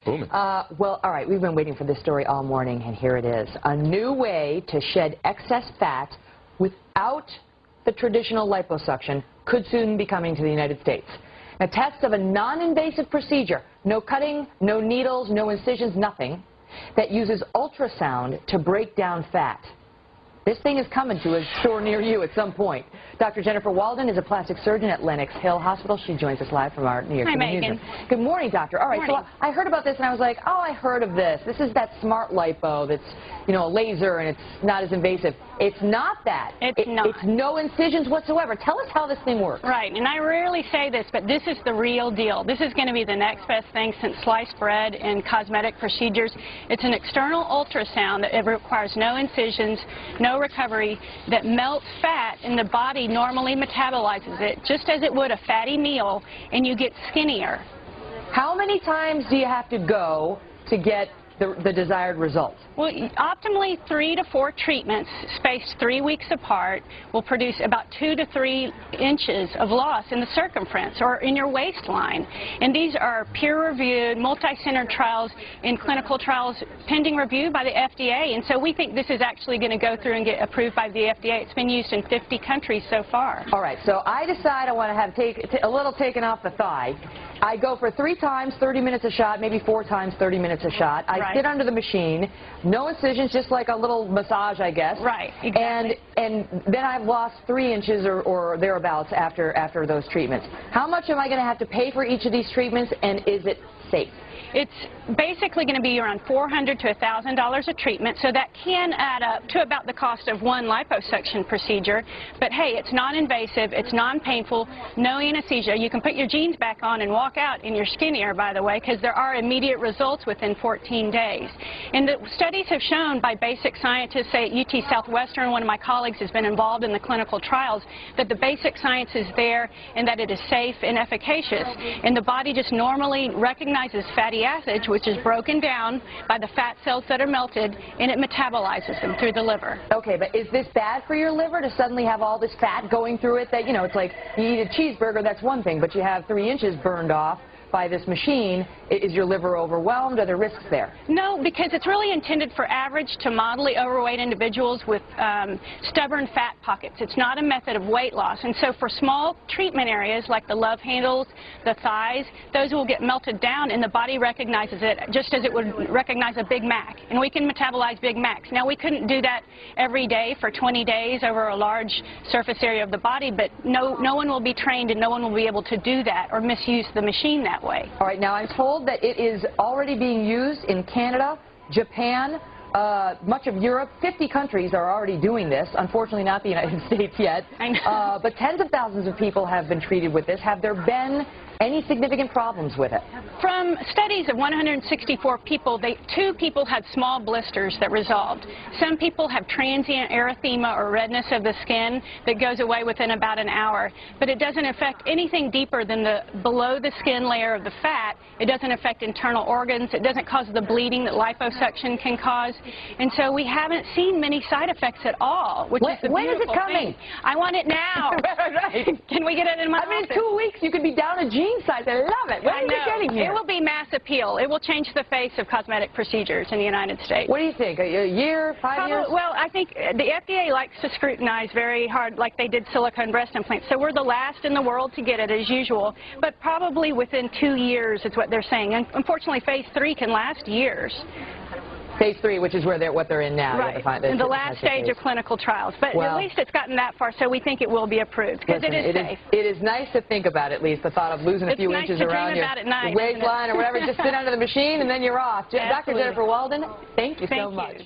Booming. Well, all right, we've been waiting for this story all morning, and here it is. A new way to shed excess fat without the traditional liposuction could soon be coming to the United States. Now, tests of a non-invasive procedure, no cutting, no needles, no incisions, nothing, that uses ultrasound to break down fat. This thing is coming to a store near you at some point. Dr. Jennifer Walden is a plastic surgeon at Lenox Hill Hospital. She joins us live from our New York City newsroom. Good morning, doctor. All right, so I heard about this and I was like, oh, I heard of this. This is that smart lipo that's, you know, a laser and it's not as invasive. It's not that. It's not. It's no incisions whatsoever. Tell us how this thing works. Right, and I rarely say this, but this is the real deal. This is going to be the next best thing since sliced bread and cosmetic procedures. It's an external ultrasound that it requires no incisions, no recovery, that melts fat, and the body normally metabolizes it just as it would a fatty meal, and you get skinnier. How many times do you have to go to get the desired result? Well, optimally 3 to 4 treatments spaced 3 weeks apart will produce about 2 to 3 inches of loss in the circumference or in your waistline. And these are peer-reviewed, multi-centered trials in clinical trials pending review by the FDA. And so we think this is actually going to go through and get approved by the FDA. It's been used in 50 countries so far. All right, so I decide I want to have a little taken off the thigh. I go for 3 times, 30 minutes a shot, maybe 4 times, 30 minutes a shot. I sit under the machine, no incisions, just like a little massage, I guess. Right, exactly. And then I've lost 3 inches or thereabouts after those treatments. How much am I going to have to pay for each of these treatments, and is it safe? It's basically going to be around $400 to $1,000 a treatment, so that can add up to about the cost of one liposuction procedure. But hey, it's non-invasive, it's non-painful, no anesthesia. You can put your jeans back on and walk out, and you're skinnier, by the way, because there are immediate results within 14 days. And the studies have shown by basic scientists, say at UT Southwestern, one of my colleagues has been involved in the clinical trials, that the basic science is there and that it is safe and efficacious. And the body just normally recognizes fatty acids, which is broken down by the fat cells that are melted, and it metabolizes them through the liver. Okay, but is this bad for your liver to suddenly have all this fat going through it? That, you know, it's like you eat a cheeseburger, that's one thing, but you have 3 inches burned off by this machine. Is your liver overwhelmed? Are there risks there? No, because it's really intended for average to moderately overweight individuals with stubborn fat pockets. It's not a method of weight loss. And so for small treatment areas like the love handles, the thighs, those will get melted down, and the body recognizes it just as it would recognize a Big Mac. And we can metabolize Big Macs. Now, we couldn't do that every day for 20 days over a large surface area of the body, but no one will be trained and no one will be able to do that or misuse the machine that way. All right, now I'm told that it is already being used in Canada, Japan, much of Europe. 50 countries are already doing this. Unfortunately, not the United States yet. I know. But tens of thousands of people have been treated with this. Have there been any significant problems with it? From studies of 164 people, 2 people had small blisters that resolved. Some people have transient erythema or redness of the skin that goes away within about an hour. But it doesn't affect anything deeper than the below the skin layer of the fat. It doesn't affect internal organs. It doesn't cause the bleeding that liposuction can cause. And so we haven't seen many side effects at all, which is the when is it beautiful coming? thing. I want it now. Right. Can we get it in my office? In 2 weeks, you could be down a jean size. I love it. When is it getting here? It will be mass appeal. It will change the face of cosmetic procedures in the United States. What do you think? A year, 5 years? Well, I think the FDA likes to scrutinize very hard like they did silicone breast implants. So we're the last in the world to get it as usual, but probably within 2 years is what they're saying. And unfortunately, phase 3 can last years. Phase 3, which is what they're in now. Right, in the last stage of clinical trials. But at least it's gotten that far, so we think it will be approved, because it is safe. It is nice to think about, at least, the thought of losing a few inches around your waistline or whatever. Just sit under the machine, and then you're off. Dr. Jennifer Walden, thank you so much.